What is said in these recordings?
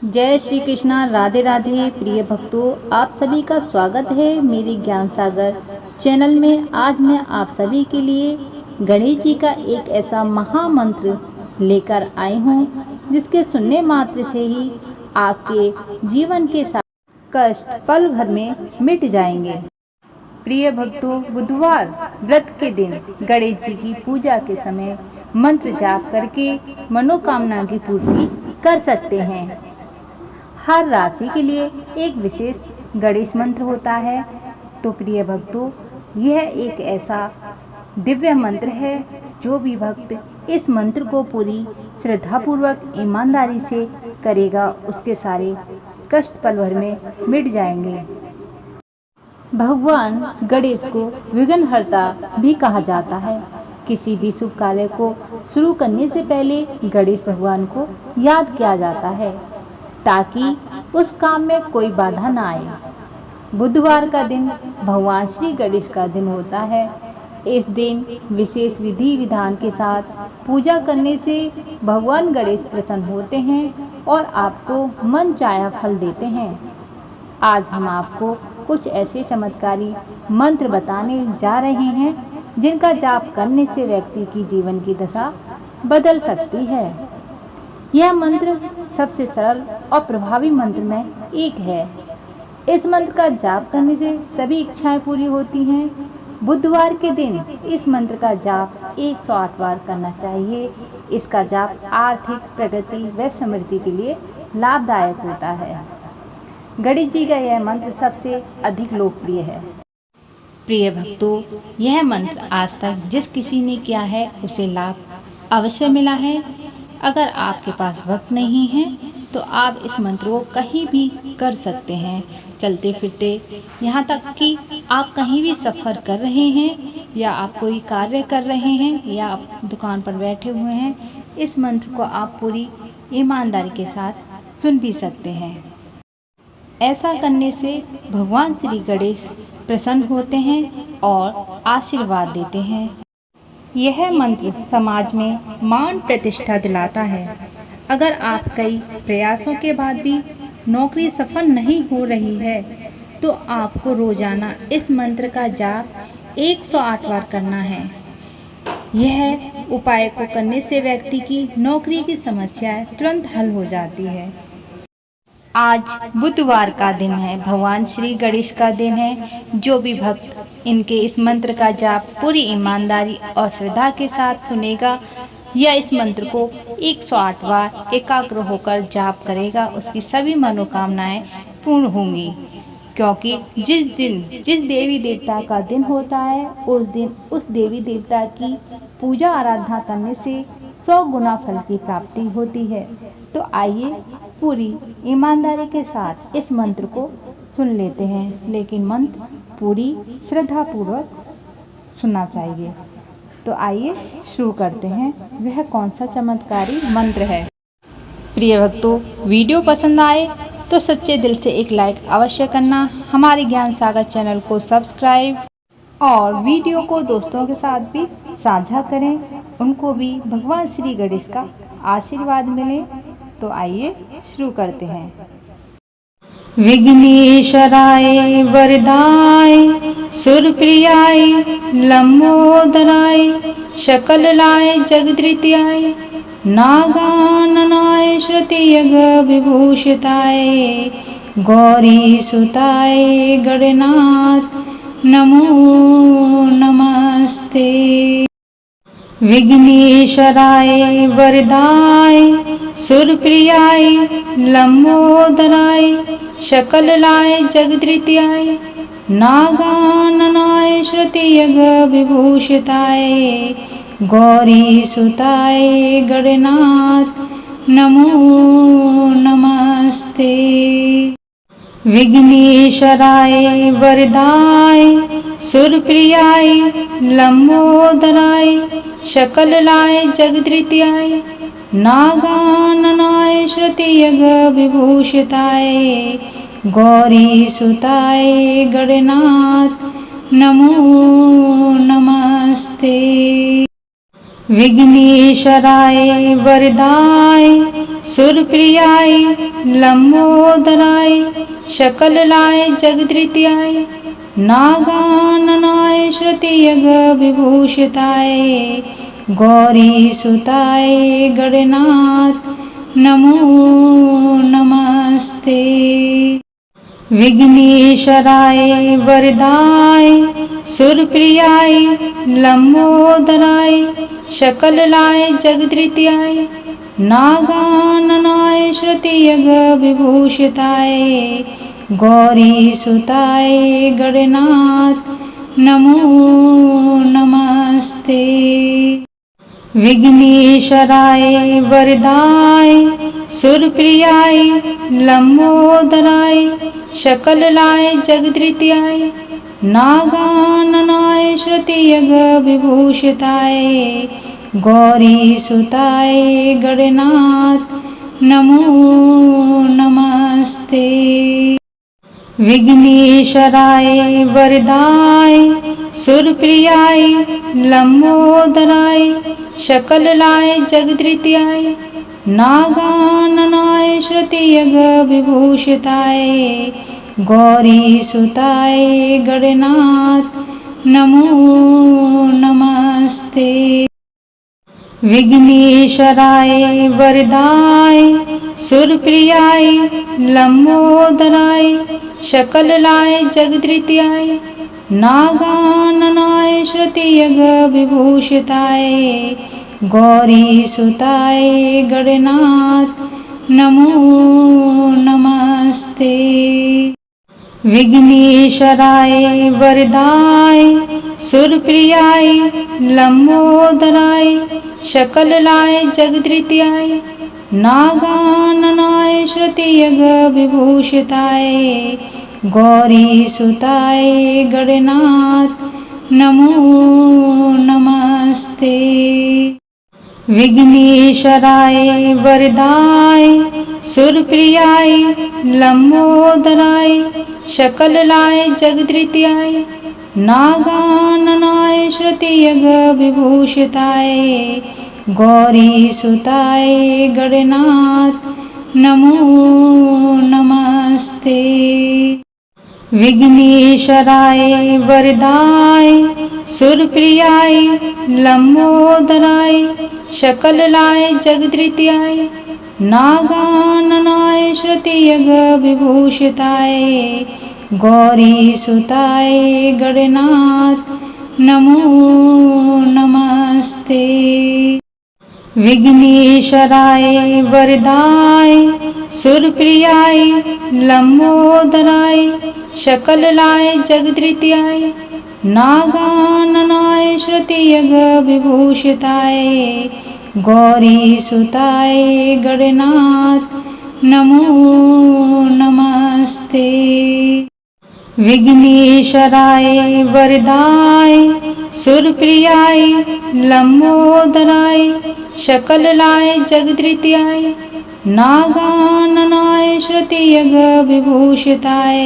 जय श्री कृष्णा। राधे राधे। प्रिय भक्तों, आप सभी का स्वागत है मेरे ज्ञान सागर चैनल में। आज मैं आप सभी के लिए गणेश जी का एक ऐसा महामंत्र लेकर आई हूँ जिसके सुनने मात्र से ही आपके जीवन के सारे कष्ट पल भर में मिट जाएंगे। प्रिय भक्तों, बुधवार व्रत के दिन गणेश जी की पूजा के समय मंत्र जाप करके मनोकामना की पूर्ति कर सकते हैं। हर राशि के लिए एक विशेष गणेश मंत्र होता है। तो प्रिय भक्तों, यह एक ऐसा दिव्य मंत्र है जो भी भक्त इस मंत्र को पूरी श्रद्धापूर्वक ईमानदारी से करेगा उसके सारे कष्ट पल भर में मिट जाएंगे। भगवान गणेश को विघ्नहर्ता भी कहा जाता है। किसी भी शुभ कार्य को शुरू करने से पहले गणेश भगवान को याद किया जाता है ताकि उस काम में कोई बाधा ना आए। बुधवार का दिन भगवान श्री गणेश का दिन होता है। इस दिन विशेष विधि विधान के साथ पूजा करने से भगवान गणेश प्रसन्न होते हैं और आपको मन चाहा फल देते हैं। आज हम आपको कुछ ऐसे चमत्कारी मंत्र बताने जा रहे हैं जिनका जाप करने से व्यक्ति की जीवन की दशा बदल सकती है। यह मंत्र सबसे सरल और प्रभावी मंत्र में एक है। इस मंत्र का जाप करने से सभी इच्छाएं पूरी होती हैं। बुधवार के दिन इस मंत्र का जाप 108 बार करना चाहिए। इसका जाप आर्थिक प्रगति व समृद्धि के लिए लाभदायक होता है। गणेश जी का यह मंत्र सबसे अधिक लोकप्रिय है। प्रिय भक्तों, यह मंत्र आज तक जिस किसी ने किया है उसे लाभ अवश्य मिला है। अगर आपके पास वक्त नहीं है तो आप इस मंत्र को कहीं भी कर सकते हैं, चलते फिरते, यहाँ तक कि आप कहीं भी सफ़र कर रहे हैं या आप कोई कार्य कर रहे हैं या आप दुकान पर बैठे हुए हैं, इस मंत्र को आप पूरी ईमानदारी के साथ सुन भी सकते हैं। ऐसा करने से भगवान श्री गणेश प्रसन्न होते हैं और आशीर्वाद देते हैं। यह मंत्र समाज में मान प्रतिष्ठा दिलाता है। अगर आप कई प्रयासों के बाद भी नौकरी सफल नहीं हो रही है तो आपको रोजाना इस मंत्र का जाप 108 बार करना है। यह उपाय को करने से व्यक्ति की नौकरी की समस्या तुरंत हल हो जाती है। आज बुधवार का दिन है, भगवान श्री गणेश का दिन है। जो भी भक्त इनके इस मंत्र का जाप पूरी ईमानदारी और श्रद्धा के साथ सुनेगा या इस मंत्र को 108 बार एकाग्र होकर जाप करेगा, उसकी सभी मनोकामनाएं पूर्ण होंगी। क्योंकि जिस देवी देवता का दिन होता है उस दिन उस देवी देवता की पूजा आराधना करने से 100 गुना फल की प्राप्ति होती है। तो आइए पूरी ईमानदारी के साथ इस मंत्र को सुन लेते हैं, लेकिन मंत्र पूरी श्रद्धा पूर्वक सुनना चाहिए। तो आइए शुरू करते हैं। वह कौन सा चमत्कारी मंत्र है। प्रिय भक्तों, वीडियो पसंद आए तो सच्चे दिल से एक लाइक अवश्य करना, हमारे ज्ञान सागर चैनल को सब्सक्राइब और वीडियो को दोस्तों के साथ भी साझा करें, उनको भी भगवान श्री गणेश का आशीर्वाद मिले। तो आइए शुरू करते हैं। विघ्नेश्वराय वरदाय सुरप्रियाय लंबोदराय शकललाय जगद्रित्याय नागाननाय श्रुतियग विभूषिताय गौरीसुताय गणनाथ नमो नमस्ते। विघ्नेश्वराय वरदाय सुरप्रियाय लंबोदराय शकललाय जगद्रित्याय नागाननाय श्रुतियग विभूषिताय गौरीसुताय गणनाथ नमो नमस्ते। विघ्नेश्वराय वरदाय सुरप्रियाय लंबोदराय शकललाय जगद्रित्याय नागाननाय श्रुतियग विभूषिताय गौरीसुताय गणनाथ नमो नमस्ते। विघ्नेश्वराय वरदाय सुरप्रियाय लंबोदराय शकललाय जगद्रित्याय नागाननाय श्रुतियग विभूषिताय गौरीसुताय गणनाथ नमो नमस्ते। विघ्नेश्वराय वरदाय सुरप्रियाय लंबोदराय शकललाय जगद्रित्याय नागाननाय श्रुतियग विभूषिताय गौरीसुताय गणनाथ नमो नमस्ते। विघ्नेश्वराय वरदाय सुरप्रियाय लंबोदराय शकललाय जगद्रित्याय नागाननाय श्रुतियग विभूषिताय गौरीसुताय गणनाथ नमो नमस्ते। विघ्नेश्वराय वरदाय सुरप्रियाय लंबोदराय शकललाय जगद्रित्याय नागाननाय श्रुतियग विभूषिताय गौरीसुताय गणनाथ नमो नमस्ते। विघ्नेश्वराय वरदाय सुरप्रियाय लंबोदराय शकललाय जगद्रित्याय नागाननाय श्रुतियग विभूषिताय गौरीसुताय गणनाथ नमो नमस्ते। विघ्नेश्वराय वरदाय सुरप्रियाय लंबोदराय शकललाय जगद्रित्याय नागाननाय श्रुतियग विभूषिताय गौरीसुताय गणनाथ नमो नमस्ते। विघ्नेश्वराय वरदाय सुरप्रियाय लंबोदराय शकललाय जगद्रित्याय नागाननाय श्रुतियग विभूषिताय गौरीसुताय गणनाथ नमो नमस्ते। विघ्नेश्वराय वरदाय सुरप्रियाय लंबोदराय शकललाय जगद्रित्याय नागाननाय श्रुतियग विभूषिताय गौरीसुताय गणनाथ नमो नमस्ते। विघ्नेश्वराय वरदाय सुरप्रियाय लंबोदराय शकललाय जगद्रित्याय नागाननाय श्रुतियग विभूषिताय गौरीसुताय गणनाथ नमो नमस्ते। विघ्नेश्वराय वरदाय सुरप्रियाय लंबोदराय शकललाय जगद्रित्याय नागाननाय श्रुतियग विभूषिताय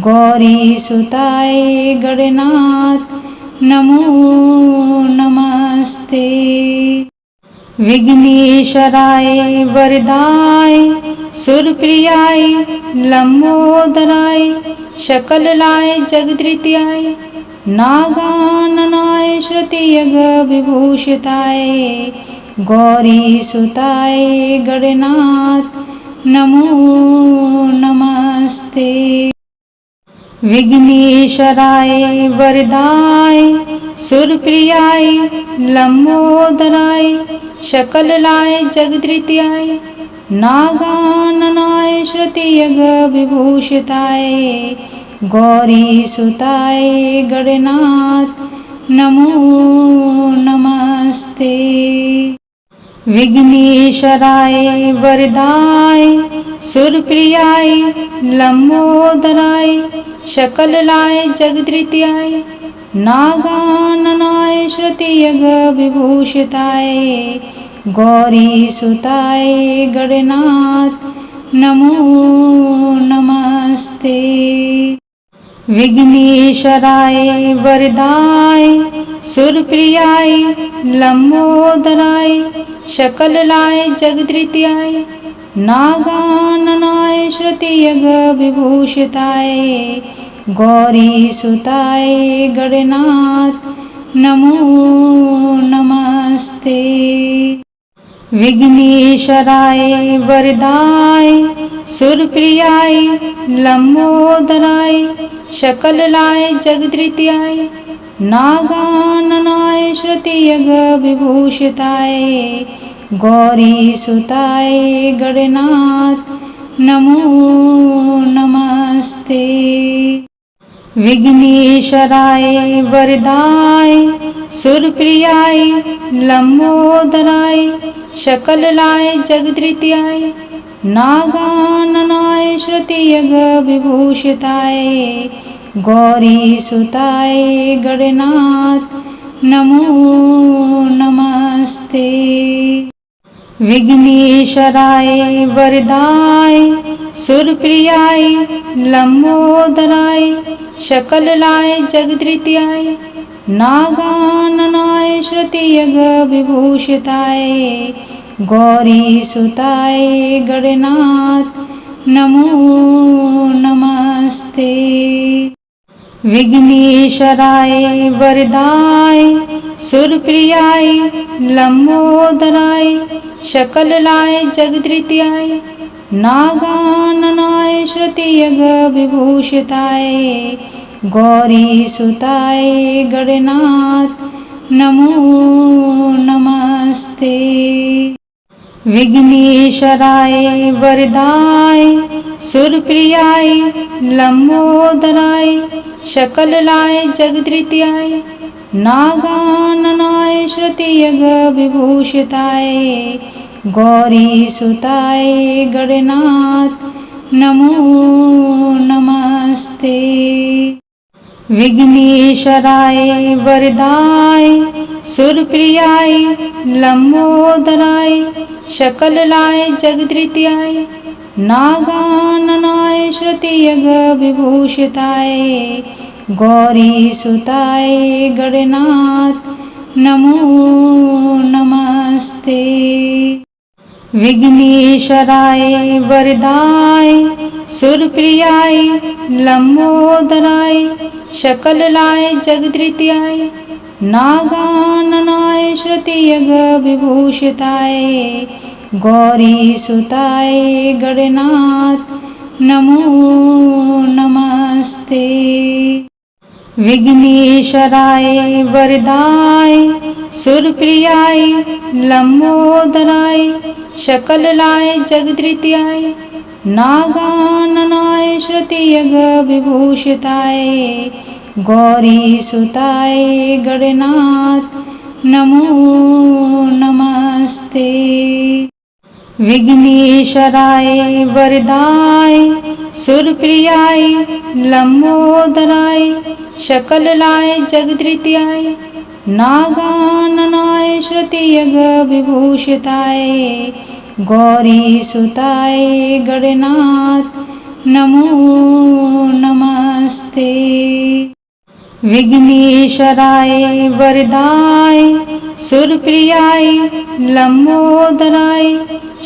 गौरीसुताय गणनाथ नमो नमस्ते। विघ्नेश्वराय वरदाय सुरप्रियाय लंबोदराय शकललाय जगद्रित्याय नागाननाय श्रुतियग विभूषिताय गौरीसुताय गणनाथ नमो नमस्ते। विघ्नेश्वराय वरदाय सुरप्रियाय लंबोदराय शकललाय जगद्रित्याय नागाननाय श्रुतियग विभूषिताय गौरीसुताय गणनाथ नमो नमस्ते। विघ्नेश्वराय वरदाय सुरप्रियाय लंबोदराय शकललाय जगद्रित्याय नागाननाय श्रुतियग विभूषिताय गौरीसुताय गणनाथ नमो नमस्ते। विघ्नेश्वराय वरदाय सुरप्रियाय लंबोदराय शकललाय जगद्रित्याय नागाननाय श्रुतियग विभूषिताय गौरीसुताय गणनाथ नमो नमस्ते। विघ्नेश्वराय वरदाय सुरप्रियाय लंबोदराय शकललाय जगद्रित्याय नागाननाय श्रुतियग विभूषिताय गौरीसुताय गणनाथ नमो नमस्ते। विघ्नेश्वराय वरदाय सुरप्रियाय लंबोदराय शकललाय जगद्रित्याय नागाननाय श्रुतियग विभूषिताय गौरीसुताय गणनाथ नमो नमस्ते। विघ्नेश्वराय वरदाय सुरप्रियाय लंबोदराय शकललाय जगद्रित्याय नागाननाय श्रुतियग विभूषिताय गौरीसुताय गणनाथ नमो नमस्ते। विघ्नेश्वराय वरदाय सुरप्रियाय लंबोदराय शकललाय जगद्रित्याय नागाननाय श्रुतियग विभूषिताय गौरीसुताय गणनाथ नमो नमस्ते। विघ्नेश्वराय वरदाय सुरप्रियाय लंबोदराय शकललाय जगद्रित्याय नागाननाय श्रुतियग विभूषिताय गौरीसुताय गणनाथ नमो नमस्ते। विघ्नेश्वराय वरदाय सुरप्रियाय लंबोदराय शकललाय जगद्रित्याय नागाननाय श्रुतियग विभूषिताय गौरीसुताय गणनाथ नमो नमस्ते। विघ्नेश्वराय वरदाय सुरप्रियाय लंबोदराय शकललाय जगद्रित्याय नागाननाय श्रुतियग विभूषिताय गौरीसुताय गणनाथ नमो नमस्ते। विघ्नेश्वराय वरदाय सुरप्रियाय लंबोदराय शकललाय जगद्रित्याय नागाननाय श्रुतियग विभूषिताय गौरीसुताय गणनाथ नमो नमस्ते। विघ्नेश्वराय वरदाय सुरप्रियाय लंबोदराय शकललाय जगद्रित्याय नागाननाय श्रुतियग विभूषिताय गौरीसुताय गणनाथ नमो नमस्ते। विघ्नेश्वराय वरदाय सुरप्रियाय लंबोदराय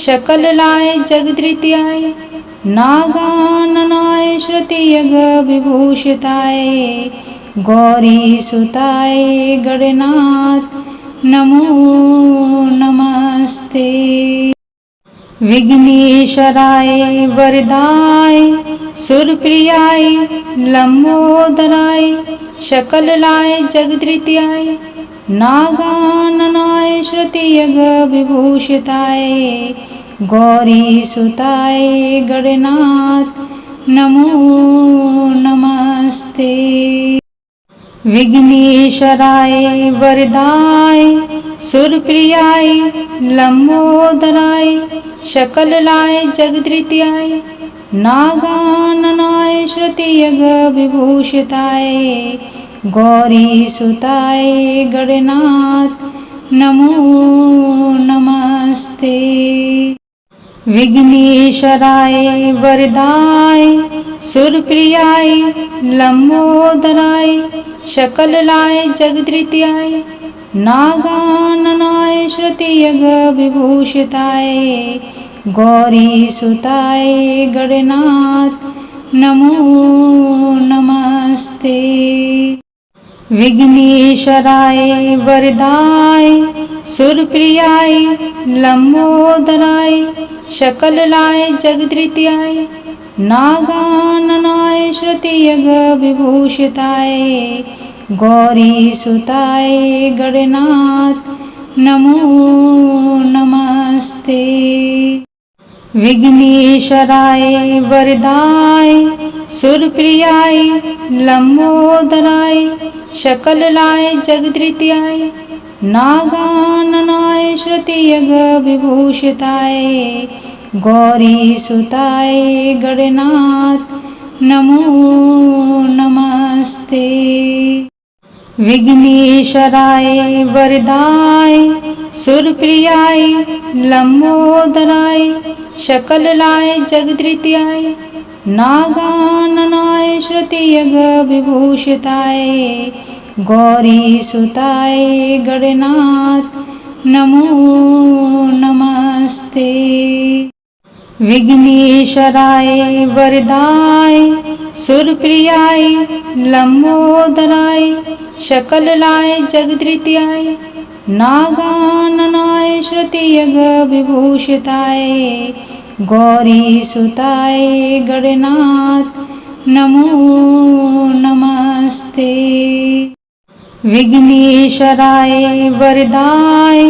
शकललाय जगद्रित्याय नागाननाय श्रुतियग विभूषिताय गौरीसुताय गणनाथ नमो नमस्ते। विघ्नेश्वराय वरदाय सुरप्रियाय लंबोदराय शकललाय जगद्रित्याय नागाननाय श्रुतियग विभूषिताय गौरीसुताय गणनाथ नमो नमस्ते। विघ्नेश्वराय वरदाय सुरप्रियाय लंबोदराय शकललाय जगद्रित्याय नागाननाय श्रुतियग विभूषिताय गौरीसुताय गणनाथ नमो नमस्ते। विघ्नेश्वराय वरदाय सुरप्रियाय लंबोदराय शकललाय जगद्रित्याय नागाननाय श्रुतियग विभूषिताय गौरीसुताय गणनाथ नमो नमस्ते। विघ्नेश्वराय वरदाय सुरप्रियाय लंबोदराय शकललाय जगद्रित्याय नागाननाय श्रुतियग विभूषिताय गौरीसुताय गणनाथ नमो नमस्ते। विघ्नेश्वराय वरदाय सुरप्रियाय लंबोदराय शकललाय जगद्रित्याय नागाननाय श्रुतियग विभूषिताय गौरीसुताय गणनाथ नमो नमस्ते। विघ्नेश्वराय वरदाय सुरप्रियाय लंबोदराय शकललाय जगद्रित्याय नागाननाय श्रुतियग विभूषिताय गौरीसुताय गणनाथ नमो नमस्ते। विघ्नेश्वराय वरदाय सुरप्रियाय लंबोदराय शकललाय जगद्रित्याय नागाननाय श्रुतियग विभूषिताय गौरीसुताय गणनाथ नमो नमस्ते। विघ्नेश्वराय वरदाय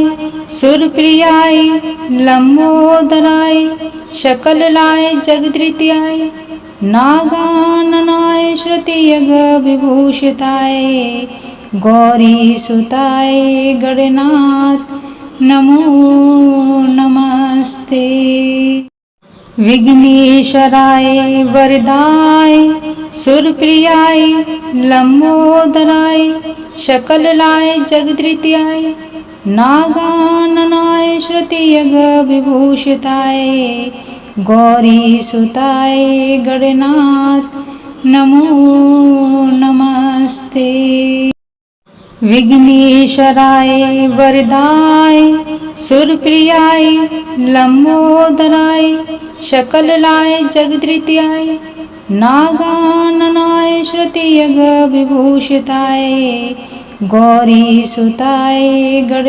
सुरप्रियाय लंबोदराय शकललाय जगद्रित्याय नागाननाय श्रुतियग विभूषिताय गौरीसुताय गणनाथ नमो नमस्ते। विघ्नेश्वराय वरदाय सुरप्रियाय लंबोदराय शकललाय जगद्रित्याय नागाननाय श्रुतियग विभूषिताय गौरीसुताय गणनाथ नमो नमस्ते। विघ्नेश्वराय वरदाय सुरप्रियाय लंबोदराय शकललाय जगद्रित्याय नागाननाय श्रुतियग विभूषिताय गौरीसुताय गणनाथ